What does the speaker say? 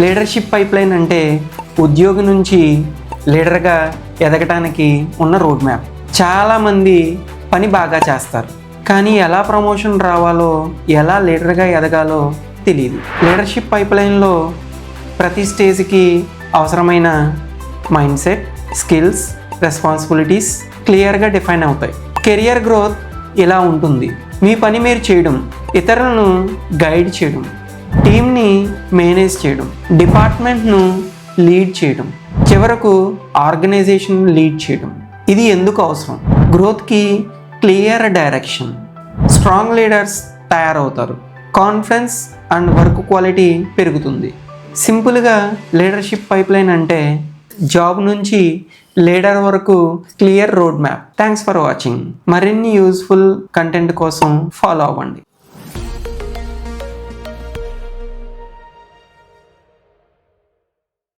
Leadership pipeline అంటే ఉద్యోగి నుంచి లీడర్గా ఎదగటానికి ఉన్న రోడ్ మ్యాప్. చాలామంది పని బాగా చేస్తారు, కానీ ఎలా ప్రమోషన్ రావాలో, ఎలా లీడర్గా ఎదగాలో తెలియదు. లీడర్షిప్ పైప్లైన్లో ప్రతి స్టేజ్కి అవసరమైన మైండ్ సెట్, స్కిల్స్, రెస్పాన్సిబిలిటీస్ క్లియర్గా డిఫైన్ అవుతాయి. కెరియర్ గ్రోత్ ఇలా ఉంటుంది: మీ పని మీరు చేయడం, ఇతరులను గైడ్ చేయడం, టీమ్ని మేనేజ్ చేయడం, డిపార్ట్మెంట్ను లీడ్ చేయడం, చివరకు ఆర్గనైజేషన్ లీడ్ చేయడం. ఇది ఎందుకు అవసరం? గ్రోత్కి క్లియర్ డైరెక్షన్. స్ట్రాంగ్ లీడర్స్ తయారవుతారు, కాన్ఫిడెన్స్ అండ్ వర్క్ క్వాలిటీ పెరుగుతుంది. సింపుల్గా లీడర్షిప్ పైప్లైన్ అంటే జాబ్ నుంచి లీడర్ వరకు clear road map. Thanks for watching. మరిన్ని యూస్ఫుల్ కంటెంట్ కోసం ఫాలో అవ్వండి.